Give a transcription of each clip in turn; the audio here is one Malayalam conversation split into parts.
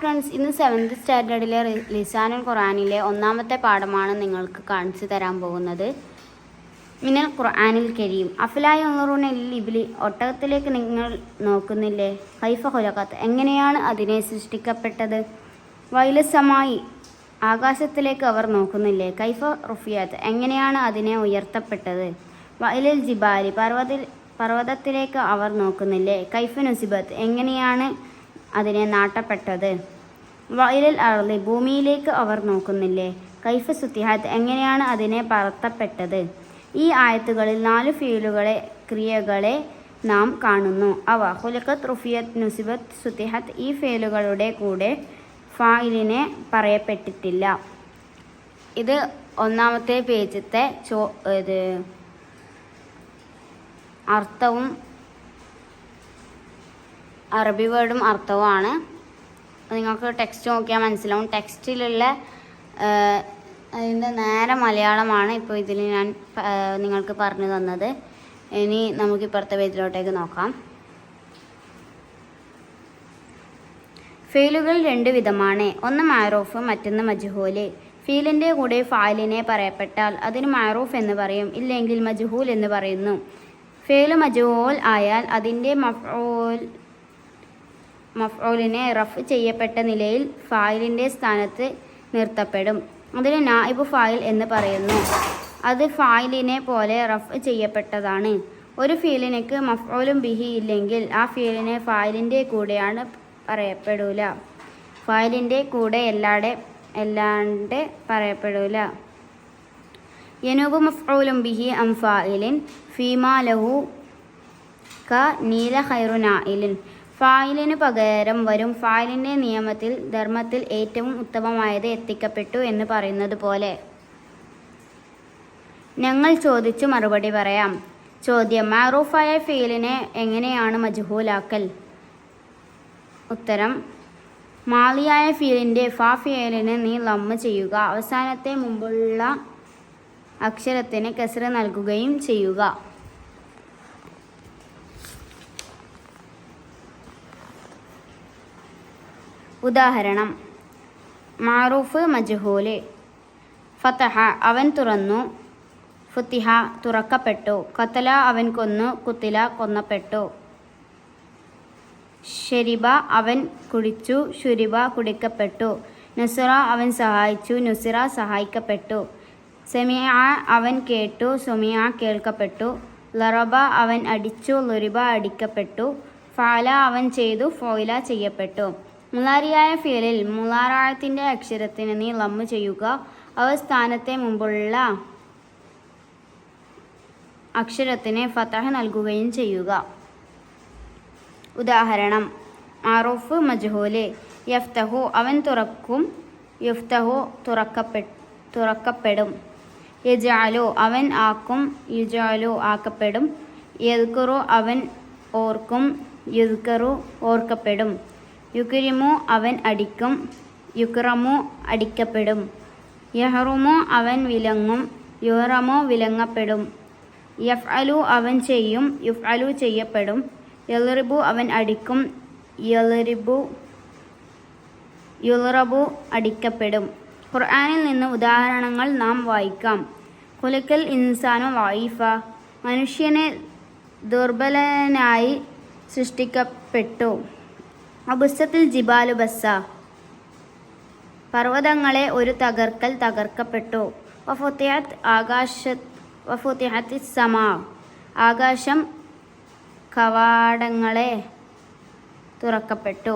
ഫ്രണ്ട്സ്, ഇന്ന് 7th സ്റ്റാൻഡേർഡിലെ ലിസാനുൽ ഖുർആനിലെ ഒന്നാമത്തെ പാഠമാണ് നിങ്ങൾക്ക് കാണിച്ചു തരാൻ പോകുന്നത്. മിനൽ ഖുർആനിൽ കരീം. അഫലാ യൻളുറൂന ഇലൽ ഇബ്ലി. ഒട്ടകത്തിലേക്ക് നിങ്ങൾ നോക്കുന്നില്ലേ? കൈഫ ഖുലിഖത്. എങ്ങനെയാണ് അതിനെ സൃഷ്ടിക്കപ്പെട്ടത്? വൈലസമായി. ആകാശത്തിലേക്ക് അവർ നോക്കുന്നില്ലേ? കൈഫ റുഫിയത്. എങ്ങനെയാണ് അതിനെ ഉയർത്തപ്പെട്ടത്? വൈലൽ ജിബാലി. പർവ്വതത്തിലേക്ക് അവർ നോക്കുന്നില്ലേ? കൈഫ നുസിബത്ത്. എങ്ങനെയാണ് അതിനെ നാട്ടപ്പെട്ടത്? വൈലൽ അർളി. ഭൂമിയിലേക്ക് അവർ നോക്കുന്നില്ലേ? കൈഫ സുത്തിഹാത്ത്. എങ്ങനെയാണ് അതിനെ പറത്തപ്പെട്ടത്? ഈ ആയത്തുകളിൽ 4 ഫീലുകളെ ക്രിയകളെ നാം കാണുന്നു. അവ ഖുലിഖത്, റുഫിയത്, നുസിബത്ത്, സുത്തിഹത്ത്. ഈ ഫീലുകളുടെ കൂടെ ഫായിലിനെ പറയപ്പെട്ടിട്ടില്ല. ഇത് ഒന്നാമത്തെ പേജത്തെ അർത്ഥവും അറബി വേർഡും അർത്ഥവുമാണ്. നിങ്ങൾക്ക് ടെക്സ്റ്റ് നോക്കിയാൽ മനസ്സിലാവും. ടെക്സ്റ്റിലുള്ള അതിൻ്റെ നേരെ മലയാളമാണ് ഇപ്പോൾ ഇതിൽ ഞാൻ നിങ്ങൾക്ക് പറഞ്ഞു തന്നത്. ഇനി നമുക്ക് ഇപ്പുറത്തെ പേജിലോട്ടേക്ക് നോക്കാം. ഫീലുകൾ 2 വിധമാണ്. ഒന്ന് മഅറൂഫ്, മറ്റൊന്ന് മജ്ഹൂല്. ഫീലിൻ്റെ കൂടെ ഫായിലിനെ പറയപ്പെട്ടാൽ അതിന് മഅറൂഫ് എന്ന് പറയും, ഇല്ലെങ്കിൽ മജ്ഹൂൽ എന്ന് പറയുന്നു. ഫീല് മജ്ഹൂൽ ആയാൽ അതിൻ്റെ മഫ്ഊലിനെ റഫ് ചെയ്യപ്പെട്ട നിലയിൽ ഫായിലിൻ്റെ സ്ഥാനത്ത് നിർത്തപ്പെടും. അതിന് നായിബ് ഫായിൽ എന്ന് പറയുന്നു. അത് ഫായിലിനെ പോലെ റഫ് ചെയ്യപ്പെട്ടതാണ്. ഒരു ഫീലിനക്ക് മഫ്ഊലും ബിഹി ഇല്ലെങ്കിൽ ആ ഫീലിനെ ഫായിലിൻ്റെ കൂടെയാണ് പറയപ്പെടൂല. ഫായിലിൻ്റെ കൂടെ അല്ലാണ്ട് പറയപ്പെടൂല. യനൂബ് മഫ്ഊലും ബിഹി അം ഫായിലിൻ ഫീമാ ലഹു ക നീല ഖൈറു നായിലിൻ. ഫായിലിനു പകരം വരും. ഫായിലിൻ്റെ നിയമത്തിൽ ധർമ്മത്തിൽ ഏറ്റവും ഉത്തമമായത് എത്തിക്കപ്പെട്ടു എന്ന് പറയുന്നത് പോലെ. ഞങ്ങൾ ചോദിച്ചു മറുപടി പറയാം. ചോദ്യം: മഅറൂഫായ ഫീലിനെ എങ്ങനെയാണ് മജ്ഹൂലാക്കൽ? ഉത്തരം: മാളിയായ ഫീലിൻ്റെ ഫാഫിയലിന് നീ ലമ്മ് ചെയ്യുക, അവസാനത്തെ മുമ്പുള്ള അക്ഷരത്തിന് കസ്ര നൽകുകയും ചെയ്യുക. ഉദാഹരണം: മഅറൂഫ്, മജ്ഹൂല്. ഫതഹ അവൻ തുറന്നു, ഫുതിഹ തുറക്കപ്പെട്ടു. ഖതല അവൻ കൊന്നു, ഖുതില കൊന്നപ്പെട്ടു. ശരിബ അവൻ കുടിച്ചു, ശുരിബ കുടിക്കപ്പെട്ടു. നസുറ അവൻ സഹായിച്ചു, നുസിറ സഹായിക്കപ്പെട്ടു. സമിഅ അവൻ കേട്ടു, സുമിഅ കേൾക്കപ്പെട്ടു. ലറബ അവൻ അടിച്ചു, ലുരിബ അടിക്കപ്പെട്ടു. ഫഅല അവൻ ചെയ്തു, ഫുഇല ചെയ്യപ്പെട്ടു. മുലാരിയായ ഫീലിൽ മുലാറഅത്തിൻ്റെ അക്ഷരത്തിന് നീ ലമ്മ് ചെയ്യുക, അവ സ്ഥാനത്തെ മുമ്പുള്ള അക്ഷരത്തിന് ഫതഹ നൽകുകയും ചെയ്യുക. ഉദാഹരണം: മഅറൂഫ്, മജ്ഹൂല്. യഫ്തഹു അവൻ തുറക്കും, യുഫ്തഹു തുറക്കപ്പെടും. യജ്അലു അവൻ ആക്കും, യുജ്അലു ആക്കപ്പെടും. യദ്കുറു അവൻ ഓർക്കും, യുദ്കറു ഓർക്കപ്പെടും. യുക്രിമു അവൻ അടിക്കും, യുക്റമു അടിക്കപ്പെടും. യഹ്റുമു അവൻ വിലങ്ങും, യുഹ്റമു വിലങ്ങപ്പെടും. യഫ്അലു അവൻ ചെയ്യും, യുഫ്അലു ചെയ്യപ്പെടും. യൽറിബു അവൻ അടിക്കും, യുൽറബു അടിക്കപ്പെടും. ഖുർആനിൽ നിന്ന് ഉദാഹരണങ്ങൾ നാം വായിക്കാം. ഖുലിഖൽ ഇൻസാനു ലഈഫ. മനുഷ്യനെ ദുർബലനായി സൃഷ്ടിക്കപ്പെട്ടു. അബുസ്സത്തിൽ ജിബാലു ബസ്സ. പർവ്വതങ്ങളെ ഒരു തകർക്കപ്പെട്ടു. വഫുതിഹത്തി സമാ. ആകാശം കവാടങ്ങളെ തുറക്കപ്പെട്ടു.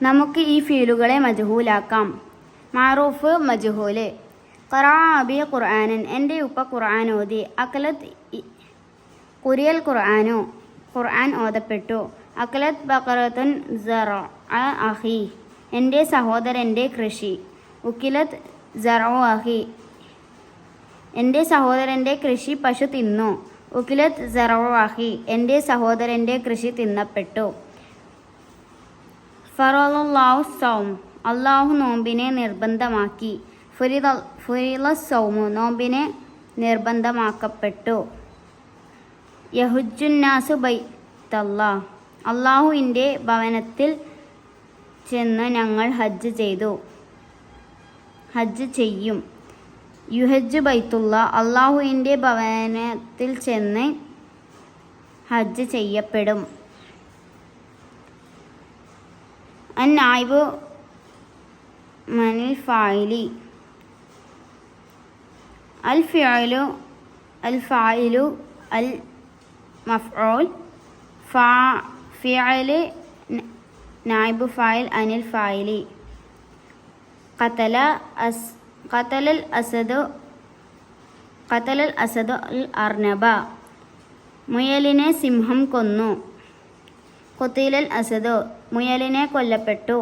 നമുക്ക് ഈ ഫീലുകളെ മജ്ഹൂലാക്കാം. മഅറൂഫ്, മജ്ഹൂല്. ഖറഅ അബി ഖുർആനൻ. എൻ്റെ ഉപ്പ ഖുർആൻ ഓതി. അഖലത് ഖുരിയൽ ഖുർആനു. ഖുർആൻ ഓതപ്പെട്ടു. അഖലത് ബഖറത്തുൻ സറഅ അഖി. എൻ്റെ സഹോദരൻ്റെ കൃഷി. ഉക്കിലത് സറഉ അഖി. എൻ്റെ സഹോദരൻ്റെ കൃഷി പശു തിന്നു. ഉക്കിലത് സറഉ അഖി. എൻ്റെ സഹോദരൻ്റെ കൃഷി തിന്നപ്പെട്ടു. ഫറളല്ലാഹു സൗം. അല്ലാഹു നോമ്പിനെ നിർബന്ധമാക്കി. ഫുരിള സൗമു. നോമ്പിനെ നിർബന്ധമാക്കപ്പെട്ടു. യഹുജ്ജുന്നാസു ബൈത്തല്ലാഹ്. അള്ളാഹുവിൻ്റെ ഭവനത്തിൽ ചെന്ന് ഞങ്ങൾ ഹജ്ജ് ചെയ്യും. യുഹജ്ജ് ബൈത്തുള്ള, അള്ളാഹുവിൻ്റെ ഭവനത്തിൽ ചെന്ന് ഹജ്ജ് ചെയ്യപ്പെടും. അന്നായിബു മനിൽ ഫായിലി, അൽ ഫിഅലു അൽ ഫായിലു അൽ മഫ്ഊൽ, ഫിഅല് നായിബു ഫായിൽ അനിൽ ഫായിലി. ഖതലൽ അസദു അൽ അർനബ, മുയലിനെ സിംഹം കൊന്നു. ഖുതിലൽ അസദു, മുയലിനെ കൊല്ലപ്പെട്ടു.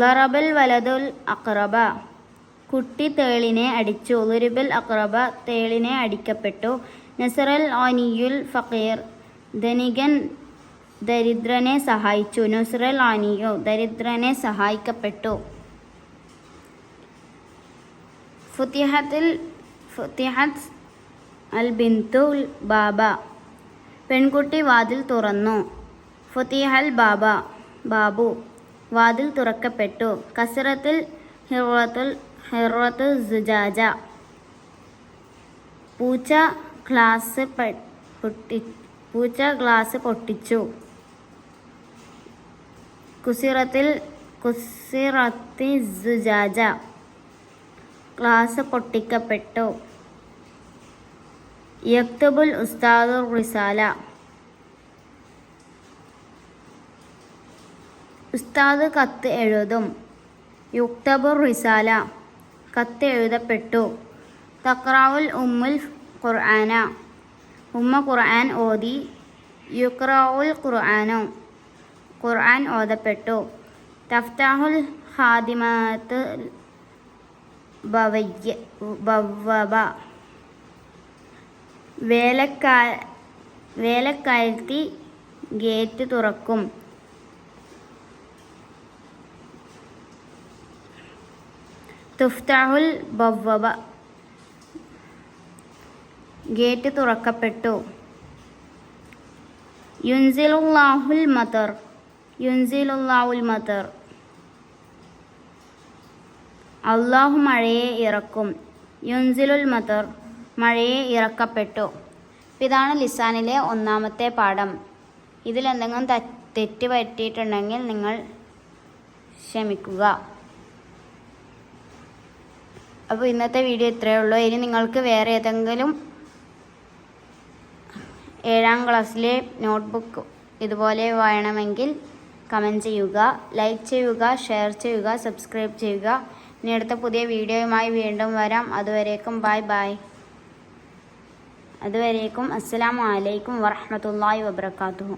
ലറബൽ വലതുൽ അഖറബ, കുട്ടി തേളിനെ അടിച്ചു. ളുരിബൽ അഖറബ, തേളിനെ അടിക്കപ്പെട്ടു. നസറൽ ആനിയുൽ ഫഖീർ, ധനികൻ ദരിദ്രനെ സഹായിച്ചു. നുസ്റൽ ആനിയു, ദരിദ്രനെ സഹായിക്കപ്പെട്ടു. ഫുതിഹത് അൽ ബിന്തുൽ ബാബ, പെൺകുട്ടി വാതിൽ തുറന്നു. ഫുതിഹൽ ബാബു, വാതിൽ തുറക്കപ്പെട്ടു. കസറത്തിൽ ഹിറത്തു സുജാജ, പൂച്ച ഗ്ലാസ് പൊട്ടിച്ചു. കുസിറത്തി സുജാജ, ഗ്ലാസ് പൊട്ടിക്കപ്പെട്ടു. യക്തുബുൽ ഉസ്താദു റിസാല, ഉസ്താദ് കത്ത് എഴുതും. യുക്തബുർ റിസാല, കത്ത് എഴുതപ്പെട്ടു. തഖ്റഉൽ ഉമ്മുൽ ഖുർആന, ഉമ്മ ഖുർആൻ ഓതി. യുഖ്റഉൽ ഖുർആനു, ഖുർആൻ ഓതപ്പെട്ടു. തഫ്തഹുൽ ഖാദിമത്ത് ബവ്വബ, വേലക്കാരത്തി ഗേറ്റ് തുറക്കും. തുഫ്തഹുൽ ബവ്വബ, ഗേറ്റ് തുറക്കപ്പെട്ടു. യുൻസിലുല്ലാഹുൽ മതർ, അള്ളാഹു മഴയെ ഇറക്കും. യുൻസിലുൽ മതർ, മഴയെ ഇറക്കപ്പെട്ടു. ഇതാണ് ലിസാനിലെ ഒന്നാമത്തെ പാഠം. ഇതിലെന്തെങ്കിലും തെറ്റ് പറ്റിയിട്ടുണ്ടെങ്കിൽ നിങ്ങൾ ക്ഷമിക്കുക. അപ്പോൾ ഇന്നത്തെ വീഡിയോ ഇത്രയേ ഉള്ളൂ. ഇനി നിങ്ങൾക്ക് വേറെ ഏതെങ്കിലും 7ാം ക്ലാസ്സിലെ നോട്ട്ബുക്ക് ഇതുപോലെ വേണമെങ്കിൽ കമൻറ്റ് ചെയ്യുക, ലൈക്ക് ചെയ്യുക, ഷെയർ ചെയ്യുക, സബ്സ്ക്രൈബ് ചെയ്യുക. ഇനി അടുത്ത പുതിയ വീഡിയോയുമായി വീണ്ടും വരാം. അതുവരേക്കും ബൈ. അതുവരേക്കും അസ്സലാമു അലൈക്കും വറഹ്മത്തുള്ളാഹി വബറകാതുഹു.